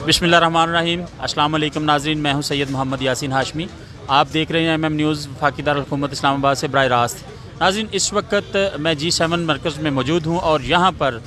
बिस्मिल्लाहिर्रहमानिर्रहीम। अस्सलाम वालेकुम नाज़रीन, मैं हूं सैयद मोहम्मद यासीन हाशमी। आप देख रहे हैं MM न्यूज़ वफाकी दारुल हुकूमत इस्लामाबाद से बराह रास्त। नाज़रीन, इस वक्त मैं G7 मरकज़ में मौजूद हूं और यहाँ पर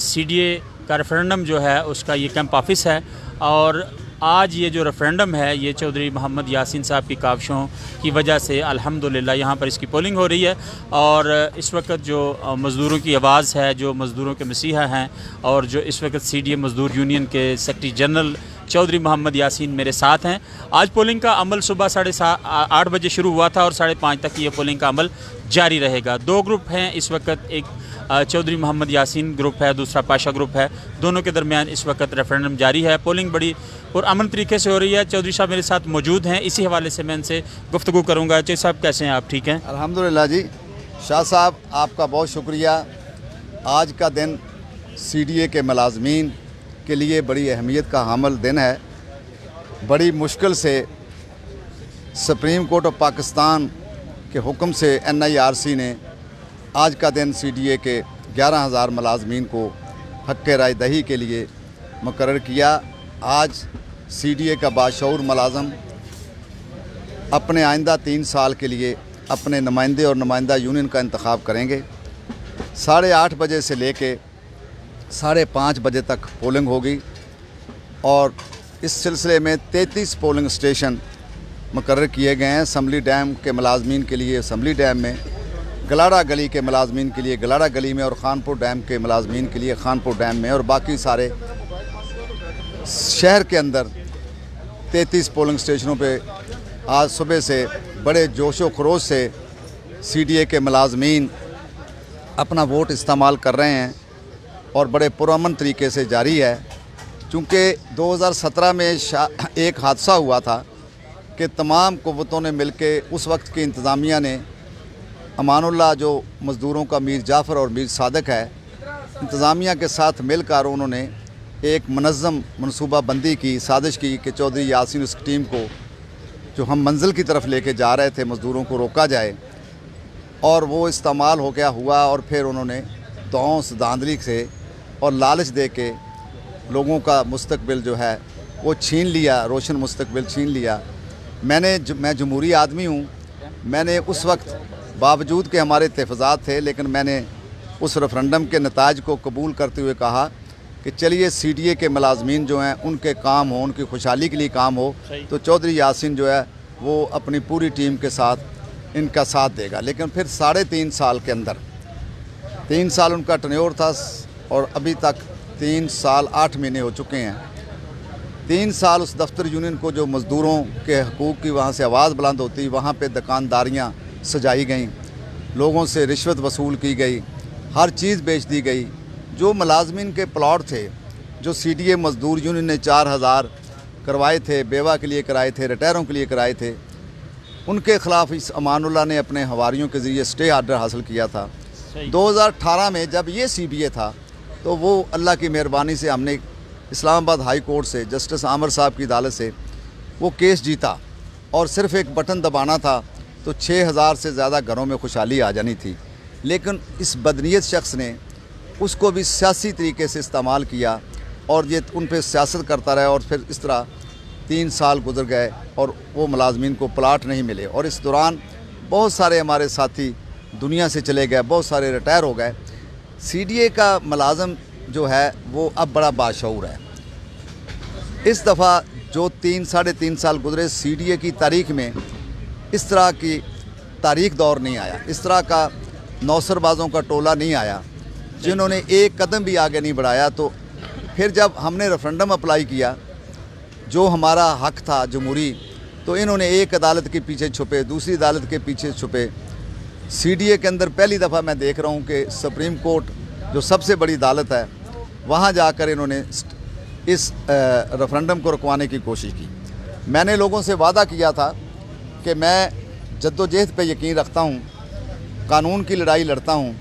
CDA का रेफरेंडम जो है उसका ये कैंप ऑफिस है। और आज ये जो रेफरेंडम है ये चौधरी मोहम्मद यासीन साहब की काविशों की वजह से अल्हम्दुलिल्लाह यहाँ पर इसकी पोलिंग हो रही है। और इस वक्त जो मज़दूरों की आवाज़ है, जो मज़दूरों के मसीहा हैं और जो इस वक्त CDA मज़दूर यूनियन के सेक्रेटरी जनरल चौधरी मोहम्मद यासीन मेरे साथ हैं। आज पोलिंग का अमल सुबह 8:30 बजे शुरू हुआ था और 5:30 तक ये पोलिंग का अमल जारी रहेगा। दो ग्रुप हैं इस वक्त, एक चौधरी मोहम्मद यासीन ग्रुप है, दूसरा पाशा ग्रुप है। दोनों के दरमियान इस वक्त रेफरेंडम जारी है। पोलिंग बड़ी और अमन तरीके से हो रही है। चौधरी साहब मेरे साथ मौजूद हैं, इसी हवाले से मैं इनसे गुफ्तगू करूँगा। चौधरी साहब कैसे हैं आप, ठीक हैं? अल्हम्दुलिल्लाह जी। शाह साहब आपका बहुत शुक्रिया। आज का दिन CDA के मुलाजमीन के लिए बड़ी अहमियत का हामिल दिन है। बड़ी मुश्किल से सुप्रीम कोर्ट ऑफ पाकिस्तान के हुक्म से NIRC ने आज का दिन CDA के 11,000 मुलाजमीन को हक़ राय दही के लिए मुकर्रर किया। आज CDA का बाशऊर मुलाज़म अपने आइंदा 3 साल के लिए अपने नुमाइंदे और नुमाइंदा यूनियन का इंतखाब करेंगे। 8:30 बजे से लेके 5:30 बजे तक पोलिंग होगी और इस सिलसिले में 33 पोलिंग स्टेशन मुकर्रर किए गए हैं। असम्बली डैम के मुलाजमीन के लिए असम्बली डैम में, गलाड़ा गली के मुलाजमीन के लिए गलाड़ा गली में और खानपुर डैम के मुलाजमीन के लिए खानपुर डैम में, और बाकी सारे शहर के अंदर 33 पोलिंग स्टेशनों पे आज सुबह से बड़े जोशो खरोश से CDA के मुलाजमीन अपना वोट इस्तेमाल कर रहे हैं और बड़े पुरअमन तरीके से जारी है। चूँकि 2017 में एक हादसा हुआ था कि तमाम क़ुव्वतों ने मिलकर उस वक्त की इंतज़ामिया ने अमानुल्लाह जो मज़दूरों का मीर जाफ़र और मीर सादक है, इंतज़ामिया के साथ मिलकर उन्होंने एक मनज़्ज़म मनसूबाबंदी की, साजिश की कि चौधरी यासीन उस टीम को जो हम मंजिल की तरफ लेके जा रहे थे मज़दूरों को रोका जाए, और वो इस्तेमाल हो गया हुआ। और फिर उन्होंने दौंस धांधली से और लालच दे के लोगों का मुस्तकबिल जो है वो छीन लिया, रोशन मुस्तकबिल छीन लिया। मैं जमहूरी आदमी हूँ। मैंने उस वक्त बावजूद कि हमारे तहफ़्फ़ुज़ात थे, लेकिन मैंने उस रेफरेंडम के नताज को कबूल करते हुए कहा कि चलिए CDA के मुलाजमीन जो हैं उनके काम हो, उनकी खुशहाली के लिए काम हो, तो चौधरी यासीन जो है वो अपनी पूरी टीम के साथ इनका साथ देगा। लेकिन फिर 3.5 साल के अंदर 3 साल उनका टन्योर था और अभी तक 3 साल 8 महीने हो चुके हैं। 3 साल उस दफ्तर यूनियन को जो मज़दूरों के हकूक़ की वहाँ से आवाज़ बुलंद होती, वहाँ पे दुकानदारियाँ सजाई गईं, लोगों से रिश्वत वसूल की गई, हर चीज़ बेच दी गई। जो मुलाजमीन के प्लॉट थे, जो CDA मज़दूर यूनियन ने 4,000 करवाए थे, बेवा के लिए कराए थे, रिटायरों के लिए कराए थे, उनके ख़िलाफ़ इस अमानुल्लाह ने अपने हवारियों के ज़रिए स्टे आर्डर हासिल किया था। 2018 में जब ये CBA था तो वो अल्लाह की मेहरबानी से हमने इस्लामाबाद हाई कोर्ट से जस्टिस आमर साहब की अदालत से वो केस जीता और सिर्फ़ एक बटन दबाना था तो 6,000 से ज़्यादा घरों में खुशहाली आ जानी थी। लेकिन इस बदनीयत शख्स ने उसको भी सियासी तरीके से इस्तेमाल किया और ये उन पर सियासत करता रहा, और फिर इस तरह 3 साल गुजर गए और वो मुलाजमीन को प्लाट नहीं मिले। और इस दौरान बहुत सारे हमारे साथी दुनिया से चले गए, बहुत सारे रिटायर हो गए। CDA का मुलाजम जो है वो अब बड़ा बाशऊर है। इस दफ़ा जो 3-3.5 साल गुजरे, CDA की तारीख़ में इस तरह की तारीख़ दौर नहीं आया, इस तरह का नौसरबाज़ों का टोला नहीं आया जिन्होंने एक कदम भी आगे नहीं बढ़ाया। तो फिर जब हमने रेफरेंडम अप्लाई किया, जो हमारा हक़ था जमहूरी, तो इन्होंने एक अदालत के पीछे छुपे, दूसरी अदालत के पीछे छुपे। CDA के अंदर पहली दफ़ा मैं देख रहा हूँ कि सुप्रीम कोर्ट जो सबसे बड़ी अदालत है, वहाँ जाकर इन्होंने इस रेफरेंडम को रुकवाने की कोशिश की। मैंने लोगों से वादा किया था कि मैं जद्दोजहद पे यकीन रखता हूँ, कानून की लड़ाई लड़ता हूँ,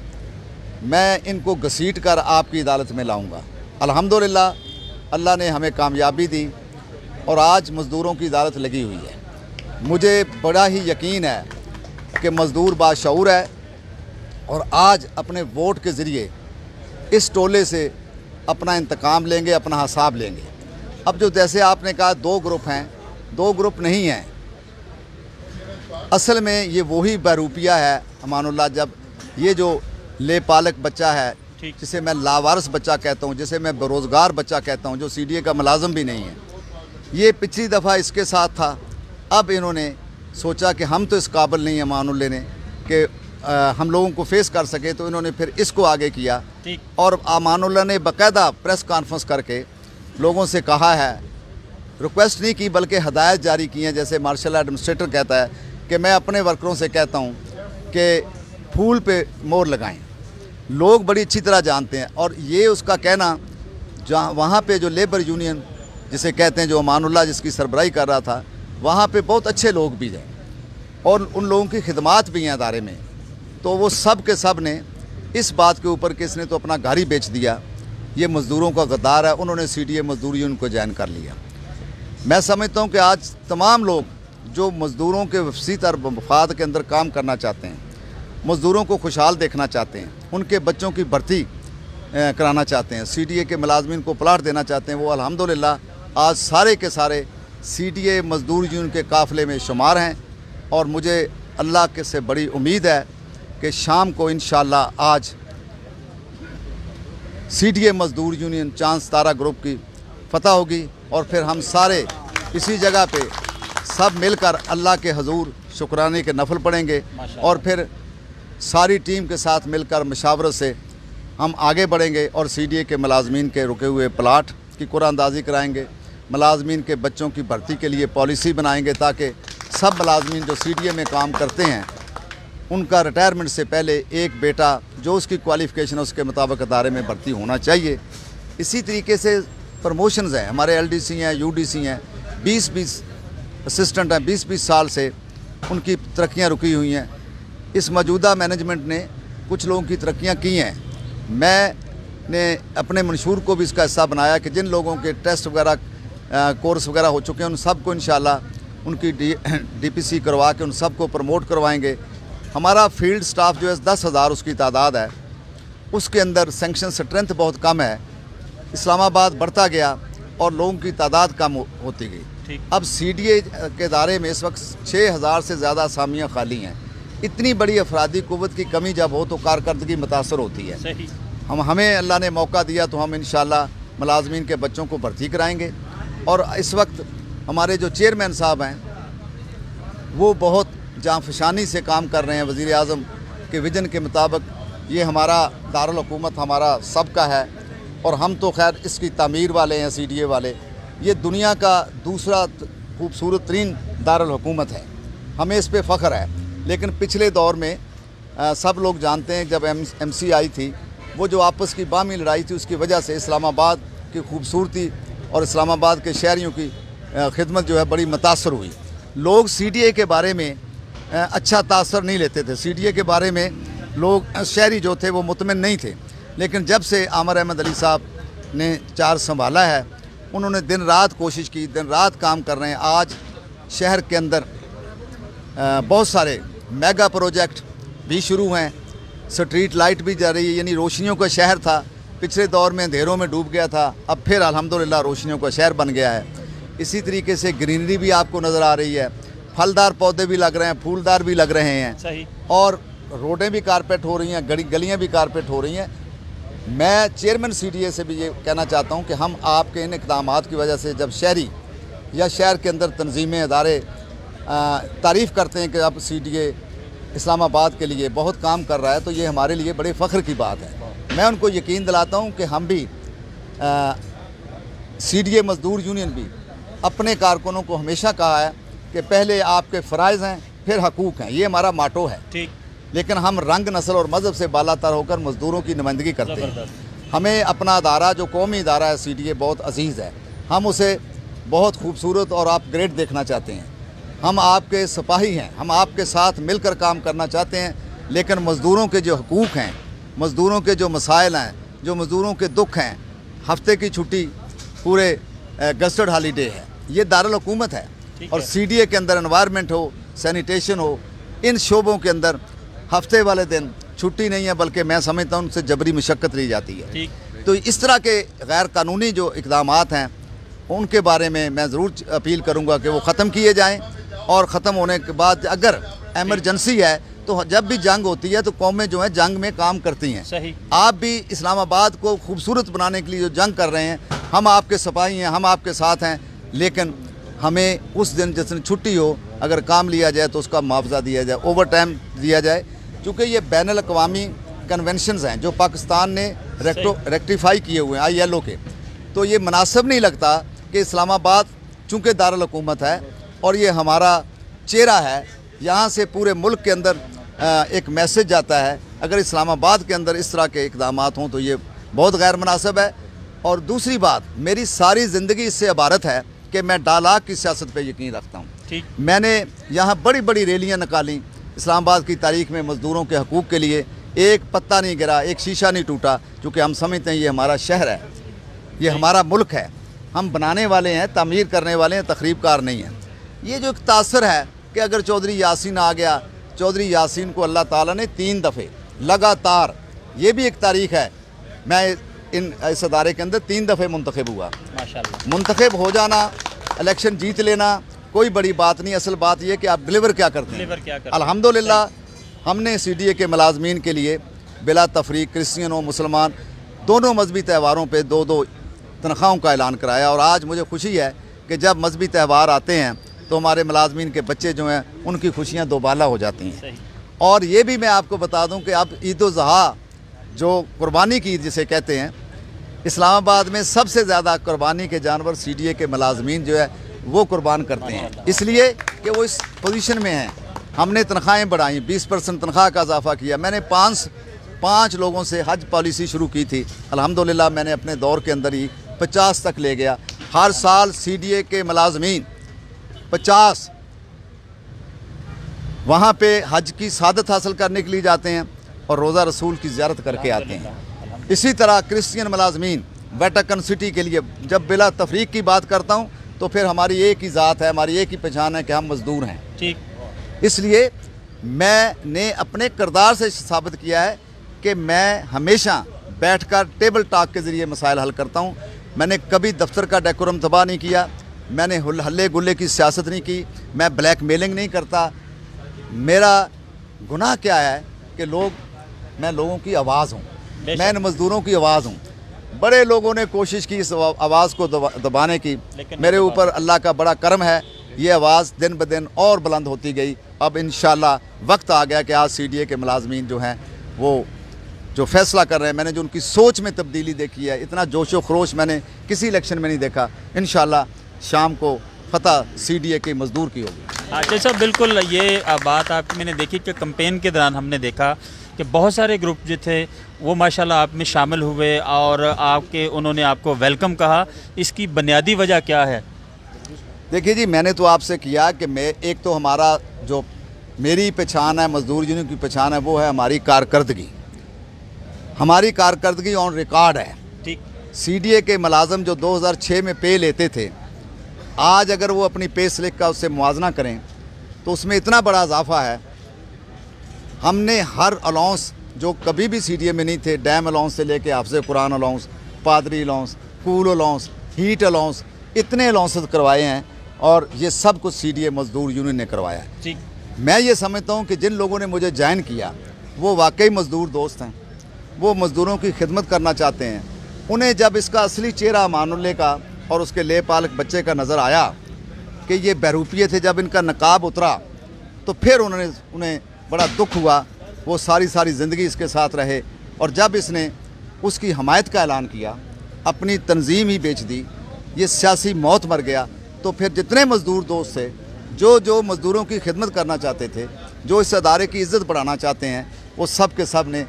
मैं इनको घसीट कर आपकी अदालत में लाऊंगा। अल्हम्दुलिल्लाह अल्लाह ने हमें कामयाबी दी और आज मज़दूरों की अदालत लगी हुई है। मुझे बड़ा ही यकीन है कि मज़दूर बाशऊर है और आज अपने वोट के ज़रिए इस टोले से अपना इंतकाम लेंगे, अपना हिसाब लेंगे। اب جو جیسے آپ نے کہا 2 گروپ ہیں، 2 گروپ نہیں ہیں، اصل میں یہ وہی بہروپیہ ہے امان اللہ، جب یہ جو لے پالک بچہ ہے جسے میں لاوارث بچہ کہتا ہوں، جسے میں بیروزگار بچہ کہتا ہوں، جو CDA کا ملازم بھی نہیں ہے، یہ پچھلی دفعہ اس کے ساتھ تھا، اب انہوں نے سوچا کہ ہم تو اس قابل نہیں ہیں امان اللہ نے کہ ہم لوگوں کو فیس کر سکے، تو انہوں نے پھر اس کو آگے کیا، اور امان اللہ نے باقاعدہ پریس کانفرنس کر کے لوگوں سے کہا ہے، ریکویسٹ نہیں کی بلکہ ہدایت جاری کی ہیں، جیسے مارشل ایڈمنسٹریٹر کہتا ہے کہ میں اپنے ورکروں سے کہتا ہوں کہ پھول پہ مور لگائیں، لوگ بڑی اچھی طرح جانتے ہیں، اور یہ اس کا کہنا جہاں وہاں پہ جو لیبر یونین جسے کہتے ہیں، جو امان اللہ جس کی سربراہی کر رہا تھا، وہاں پہ بہت اچھے لوگ بھی ہیں اور ان لوگوں کی خدمات بھی ہیں ادارے میں، تو وہ سب کے سب نے اس بات کے اوپر کہ اس نے تو اپنا گھر ہی بیچ دیا، یہ مزدوروں کا غدار ہے، انہوں نے CDA مزدور یونین کو جوائن کر لیا۔ میں سمجھتا ہوں کہ آج تمام لوگ جو مزدوروں کے وسیع تر مفاد کے اندر کام کرنا چاہتے ہیں، مزدوروں کو خوشحال دیکھنا چاہتے ہیں، ان کے بچوں کی بھرتی کرانا چاہتے ہیں، CDA کے ملازمین کو پلاٹ دینا چاہتے ہیں، وہ الحمدللہ آج سارے کے سارے CDA مزدور یونین کے قافلے میں شمار ہیں، اور مجھے اللہ کے سے بڑی امید ہے کہ شام کو انشاءاللہ آج CDA مزدور یونین چاند ستارہ گروپ کی فتح ہوگی، اور پھر ہم سارے اسی جگہ پہ سب مل کر اللہ کے حضور شکرانے کے نفل پڑھیں گے، اور پھر ساری ٹیم کے ساتھ مل کر مشاورت سے ہم آگے بڑھیں گے، اور CDA کے ملازمین کے رکے ہوئے پلاٹ کی قرعہ اندازی کرائیں گے، ملازمین کے بچوں کی بھرتی کے لیے پالیسی بنائیں گے، تاکہ سب ملازمین جو CDA میں کام کرتے ہیں ان کا ریٹائرمنٹ سے پہلے ایک بیٹا جو اس کی کوالیفیکیشن ہے اس کے مطابق ادارے میں بھرتی ہونا چاہیے۔ اسی طریقے سے پروموشنز ہیں، ہمارے LDC ہیں، UDC ہیں، 20 اسسٹنٹ ہیں، 20 سال سے ان کی ترقیاں رکی ہوئی ہیں۔ اس موجودہ مینجمنٹ نے کچھ لوگوں کی ترقیاں کی ہیں، میں نے اپنے منشور کو بھی اس کا حصہ بنایا کہ جن لوگوں کے ٹیسٹ وغیرہ کورس وغیرہ ہو چکے ہیں ان سب کو انشاءاللہ ان کی DPC کروا کے ان سب کو پروموٹ کروائیں گے۔ ہمارا فیلڈ سٹاف جو ہے 10,000 اس کی تعداد ہے، اس کے اندر سینکشن سٹرینتھ بہت کم ہے، اسلام آباد بڑھتا گیا اور لوگوں کی تعداد کم ہوتی گئی۔ اب CDA کے ادارے میں اس وقت 6,000 سے زیادہ اسامیاں خالی ہیں۔ اتنی بڑی افرادی قوت کی کمی جب ہو تو کارکردگی متاثر ہوتی ہے۔ ہمیں اللہ نے موقع دیا تو ہم انشاءاللہ ملازمین کے بچوں کو بھرتی کرائیں گے، اور اس وقت ہمارے جو چیئرمین صاحب ہیں وہ بہت جانفشانی سے کام کر رہے ہیں وزیر اعظم کے ویژن کے مطابق۔ یہ ہمارا دارالحکومت ہمارا سب کا ہے، اور ہم تو خیر اس کی تعمیر والے ہیں CDA والے۔ یہ دنیا کا دوسرا خوبصورت ترین دارالحکومت ہے، ہمیں اس پہ فخر ہے۔ لیکن پچھلے دور میں سب لوگ جانتے ہیں جب MC آئی تھی، وہ جو آپس کی باہمی لڑائی تھی، اس کی وجہ سے اسلام آباد کی خوبصورتی اور اسلام آباد کے شہریوں کی خدمت جو ہے بڑی متاثر ہوئی۔ لوگ CDA کے بارے میں اچھا تاثر نہیں لیتے تھے، CDA کے بارے میں لوگ شہری جو تھے وہ مطمئن نہیں تھے، لیکن جب سے عامر احمد علی صاحب نے چارج سنبھالا ہے، انہوں نے دن رات کوشش کی، دن رات کام کر رہے ہیں۔ آج شہر کے اندر بہت سارے میگا پروجیکٹ بھی شروع ہیں، سٹریٹ لائٹ بھی جا رہی ہے، یعنی روشنیوں کا شہر تھا، پچھلے دور میں اندھیروں میں ڈوب گیا تھا، اب پھر الحمدللہ روشنیوں کا شہر بن گیا ہے۔ اسی طریقے سے گرینری بھی آپ کو نظر آ رہی ہے، پھلدار پودے بھی لگ رہے ہیں، پھولدار بھی لگ رہے ہیں، اور روڈیں بھی کارپیٹ ہو رہی ہیں، گلیاں بھی کارپیٹ ہو رہی ہیں۔ میں چیئرمین CDA سے بھی یہ کہنا چاہتا ہوں کہ ہم آپ کے ان اقدامات کی وجہ سے جب شہری یا شہر کے اندر تنظیمیں ادارے تعریف کرتے ہیں کہ اب CDA اسلام آباد کے لیے بہت کام کر رہا ہے، تو یہ ہمارے لیے بڑے فخر کی بات ہے۔ میں ان کو یقین دلاتا ہوں کہ ہم بھی CDA مزدور یونین بھی اپنے کارکنوں کو ہمیشہ کہا ہے کہ پہلے آپ کے فرائض ہیں پھر حقوق ہیں، یہ ہمارا ماٹو ہے، لیکن ہم رنگ نسل اور مذہب سے بالا تر ہو کر مزدوروں کی نمائندگی کرتے ہیں۔ ہمیں اپنا ادارہ جو قومی ادارہ ہے CDA بہت عزیز ہے، ہم اسے بہت خوبصورت اور اپ گریڈ دیکھنا چاہتے ہیں۔ ہم آپ کے سپاہی ہیں، ہم آپ کے ساتھ مل کر کام کرنا چاہتے ہیں، لیکن مزدوروں کے جو حقوق ہیں، مزدوروں کے جو مسائل ہیں، جو مزدوروں کے دکھ ہیں، ہفتے کی چھٹی پورے گزٹڈ ہالیڈے ہے، یہ دارالحکومت ہے، اور CDA کے اندر انوائرمنٹ ہو، سینیٹیشن ہو، ان شعبوں کے اندر ہفتے والے دن چھٹی نہیں ہے، بلکہ میں سمجھتا ہوں ان سے جبری مشقت لی جاتی ہے۔ تو اس طرح کے غیر قانونی جو اقدامات ہیں उनके बारे में मैं ज़रूर अपील करूँगा कि वो ख़त्म किए जाएँ, और ख़त्म होने के बाद अगर एमरजेंसी है तो जब भी जंग होती है तो कौमें जो है जंग में काम करती हैं। सही। आप भी इस्लामाबाद को खूबसूरत बनाने के लिए जो जंग कर रहे हैं, हम आपके सिपाही हैं, हम आपके साथ हैं, लेकिन हमें उस दिन जिस दिन छुट्टी हो अगर काम लिया जाए तो उसका मुआवजा दिया जाए, ओवर टाइम दिया जाए, क्योंकि ये बैनुल अक़वामी कन्वेंशंस हैं जो पाकिस्तान ने रेक्टिफाई किए हुए हैं ILO के। तो ये मुनासिब नहीं लगता कि इस्लामाबाद चूँकि दारुल हुकूमत है और ये हमारा चेहरा है, यहाँ से पूरे मुल्क के अंदर एक मैसेज जाता है, अगर इस्लामाबाद के अंदर इस तरह के इक़दामात हों तो ये बहुत गैर मुनासिब है। और दूसरी बात, मेरी सारी ज़िंदगी इससे इबारत है कि मैं डालाक की सियासत पे यकीन रखता हूँ। ठीक। मैंने यहाँ बड़ी बड़ी रैलियाँ निकाली इस्लामाबाद की तारीख़ में मज़दूरों के हकूक़ के लिए, एक पत्ता नहीं गिरा, एक शीशा नहीं टूटा, क्योंकि हम समझते हैं ये हमारा शहर है, ये हमारा मुल्क है, हम बनाने वाले हैं, तामीर करने वाले हैं, तखरीबकार नहीं हैं। ये जो एक तासर है कि अगर चौधरी यासीन आ गया, चौधरी यासीन को अल्लाह ताला ने 3 दफ़े लगातार, ये भी एक तारीख़ है, मैं इस अदारे के अंदर 3 दफ़े मुंतखब हुआ। माशाल्लाह। मुंतखब हो जाना, इलेक्शन जीत लेना कोई बड़ी बात नहीं, असल बात यह कि आप डिलीवर क्या करते हैं। डिलीवर क्या करते हैं। अल्हम्दुलिल्लाह हमने CDA के मुलाजमीन के लिए बिला तफरीक क्रिश्चियन और मुसलमान दोनों मजहबी त्यौहारों पर 2-2 तनख्वाहों का ऐलान कराया। और आज मुझे खुशी है कि जब मजहबी त्यौहार आते हैं तो हमारे मुलाजमीन के बच्चे जो हैं उनकी खुशियाँ दोबाला हो जाती हैं। सही। और ये भी मैं आपको बता दूं कि अब ईद-उल-ज़ुहा जो कुर्बानी की ईद जिसे कहते हैं, इस्लामाबाद में सबसे ज़्यादा कुर्बानी के जानवर CDA के मुलाजमीन जो है वो कुर्बान करते हैं, इसलिए कि वो इस पोजीशन में हैं। हमने तनख्वाहें बढ़ाई, 20% तनख्वाह का इजाफ़ा किया। मैंने 5 लोगों से हज पॉलिसी शुरू की थी, अल्हम्दुलिल्लाह मैंने अपने दौर के अंदर ही 50 तक ले गया। हर साल CDA के मुलाजमीन 50 वहाँ पे हज की सादत हासिल करने के लिए जाते हैं और रोज़ा रसूल की ज़ियारत करके आते हैं। इसी तरह क्रिश्चियन मुलाजमीन वेटिकन सिटी के लिए, जब बिला तफरीक की बात करता हूँ तो फिर हमारी एक ही ज़ात है, हमारी एक ही पहचान है कि हम मज़दूर हैं। ठीक। इसलिए मैंने अपने किरदार से साबित किया है कि मैं हमेशा बैठकर टेबल टॉक के ज़रिए मसाइल हल करता हूँ। मैंने कभी दफ्तर का डेकोरम तबाह नहीं किया, मैंने हल्ले गुल्ले की सियासत नहीं की, मैं ब्लैक मेलिंग नहीं करता। मेरा गुनाह क्या है कि मैं लोगों की आवाज़ हूँ, मैं इन मज़दूरों की आवाज़ हूँ। बड़े लोगों ने कोशिश की इस आवाज़ को दबाने की, मेरे ऊपर अल्लाह का बड़ा करम है, ये आवाज़ दिन ब दिन और बुलंद होती गई। अब इंशाअल्लाह वक्त आ गया कि आज CDA के मुलाजमीन जो हैं वो जो फैसला कर रहे हैं, मैंने जो उनकी सोच में तब्दीली देखी है, इतना जोश व खरोश मैंने किसी इलेक्शन में नहीं देखा। इंशाअल्लाह शाम को फतह CDA के मज़दूर की होगी। अच्छा साहब, बिल्कुल ये बात आपकी मैंने देखी कि कैंपेन के दौरान हमने देखा कि बहुत सारे ग्रुप जो थे वो माशाल्लाह आप में शामिल हुए और उन्होंने आपको वेलकम कहा। इसकी बुनियादी वजह क्या है? देखिए जी, मैंने तो आपसे किया कि मैं एक तो हमारा जो मेरी पहचान है, मज़दूर यूनियन की पहचान है, वो है हमारी कारकर्दगी। हमारी कारकर्दगी ऑन रिकॉर्ड है। ठीक। CDA के मुलाजम जो 2006 में पे लेते थे, आज अगर वो अपनी पे स्लिप का उससे मुआवजा करें तो उसमें इतना बड़ा इजाफा है। हमने हर अलाउंस जो कभी भी CDA में नहीं थे, डैम अलाउंस से लेके हाफ़िज़ कुरान अलाउंस, पादरी allowance, cool allowance, heat allowance, इतने अलाउंसेस करवाए हैं और ये सब कुछ CDA मज़दूर यूनियन ने करवाया है। ठीक। मैं ये समझता हूँ कि जिन लोगों ने मुझे ज्वाइन किया वो वाकई मज़दूर दोस्त हैं, वो मज़दूरों की खिदमत करना चाहते हैं। उन्हें जब इसका असली चेहरा अमानुल्लाह का और उसके लेपालक बच्चे का नज़र आया कि ये बहरूपिये थे, जब इनका नकाब उतरा तो फिर उन्हें बड़ा दुख हुआ। वो सारी ज़िंदगी इसके साथ रहे और जब इसने उसकी हमायत का ऐलान किया, अपनी तंजीम ही बेच दी, ये सियासी मौत मर गया, तो फिर जितने मज़दूर दोस्त थे जो मज़दूरों की खिदमत करना चाहते थे, जो इस अदारे की इज़्ज़त बढ़ाना चाहते हैं, वो सब के सब ने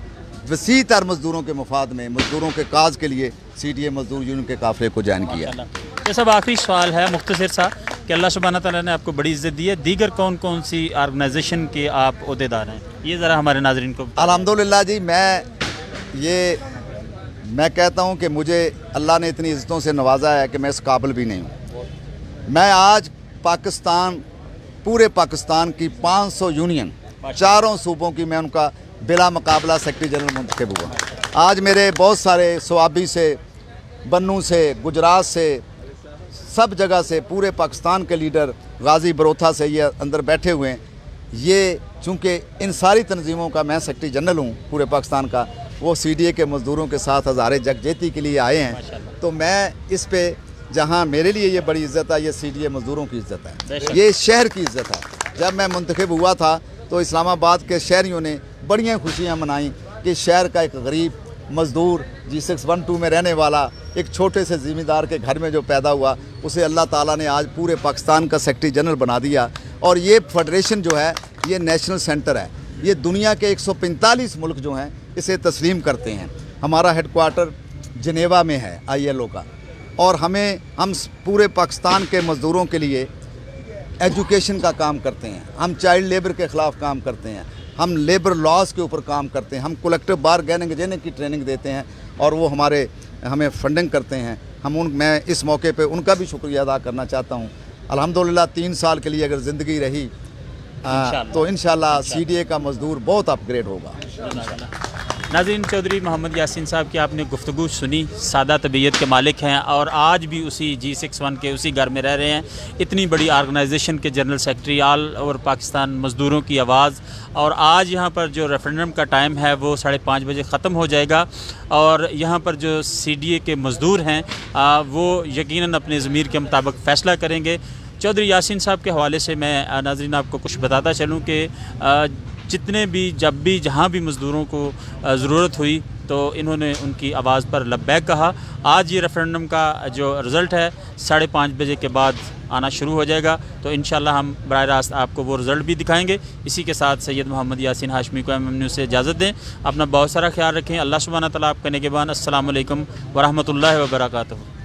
वसी तर मज़दूरों के मफाद में, मज़दूरों के काज के लिए CDA मज़दूर यूनियन के काफ़िले को ज्वाइन किया। ये सब आखिरी सवाल है मुख्तसर सा कि अल्लाह सुब्हाना तआला ने आपको बड़ी इज़्ज़त दी है, दीगर कौन कौन सी ऑर्गेनाइजेशन के आप ओहदेदार हैं, ये ज़रा हमारे नाज़रीन को। अल्हम्दुलिल्लाह जी, मैं कहता हूँ कि मुझे अल्लाह ने इतनी इज़्ज़तों से नवाजा है कि मैं इस काबिल भी नहीं हूँ। मैं आज पूरे पाकिस्तान की 500 यूनियन, चारों सूबों की, मैं उनका बिला मुकाबला सेक्रेटरी जनरल मुंतखब हुआ। आज मेरे बहुत सारे स्वाबी से, बन्नू से, गुजरात से, सब जगह से पूरे पाकिस्तान के लीडर गाजी बरोथा से ये अंदर बैठे हुए हैं। ये चूँकि इन सारी तंजीमों का मैं सेक्रेटरी जनरल हूँ पूरे पाकिस्तान का, वो CDA के मज़दूरों के साथ हज़ारे जगजेती के लिए आए हैं। तो मैं इस पे जहाँ मेरे लिए ये बड़ी इज़्ज़त है, ये CDA मज़दूरों की इज़्ज़त है, ये शहर की इज़्ज़त है। जब मैं मुंतखब हुआ था तो इस्लामाबाद के शहरियों ने बड़ियाँ खुशियाँ मनाई कि शहर का एक गरीब मज़दूर G612 में रहने वाला एक छोटे से ज़मींदार के घर में जो पैदा हुआ, उसे अल्लाह ताला ने आज पूरे पाकिस्तान का सेक्रेटरी जनरल बना दिया। और ये फेडरेशन जो है ये नेशनल सेंटर है, ये दुनिया के 145 मुल्क जो हैं इसे तस्लीम करते हैं। हमारा हेडक्वार्टर जनेवा में है ILO का, और हम पूरे पाकिस्तान के मज़दूरों के लिए एजुकेशन का काम करते हैं, हम चाइल्ड लेबर के ख़िलाफ़ काम करते हैं, हम लेबर लॉज के ऊपर काम करते हैं, हम कलेक्टिव बारगेनिंग की ट्रेनिंग देते हैं और वो हमें फंडिंग करते हैं। मैं इस मौके पे उनका भी शुक्रिया अदा करना चाहता हूँ। अल्हम्दुलिल्लाह 3 साल के लिए अगर ज़िंदगी रही तो इंशाल्लाह CDA का मज़दूर बहुत अपग्रेड होगा। नाज़रीन, चौधरी मोहम्मद यासीन साहब की आपने गुफ्तगू सुनी, सादा तबीयत के मालिक हैं और आज भी उसी G61 के उसी घर में रह रहे हैं। इतनी बड़ी आर्गनाइजेशन के general secretary, all over Pakistan मज़दूरों की आवाज़। और आज यहाँ पर जो रेफरेंडम का टाइम है वो 5:30 बजे ख़त्म हो जाएगा और यहाँ पर जो CDA के मज़दूर हैं वो यकीनन अपने ज़मीर के मुताबिक फ़ैसला करेंगे। चौधरी यासीन साहब के हवाले से मैं नाज़रीन आपको कुछ बताता चलूँ कि जितने भी जब भी जहाँ भी मज़दूरों को ज़रूरत हुई तो इन्होंने उनकी आवाज़ पर लब्बैक कहा। आज ये रेफरेंडम का जो रिज़ल्ट है 5:30 बजे के बाद आना शुरू हो जाएगा, तो इंशाल्लाह हम बराह रास्त आपको वो रिज़ल्ट भी दिखाएंगे। इसी के साथ सैयद मोहम्मद यासीन हाशमी को MM न्यूज़ से इजाज़त दें। अपना बहुत सारा ख्याल रखें। अल्लाह सुब्हानहू व तआला आपका निगहबान। अस्सलामु अलैकुम व रहमतुल्लाहि व बरकातुहू।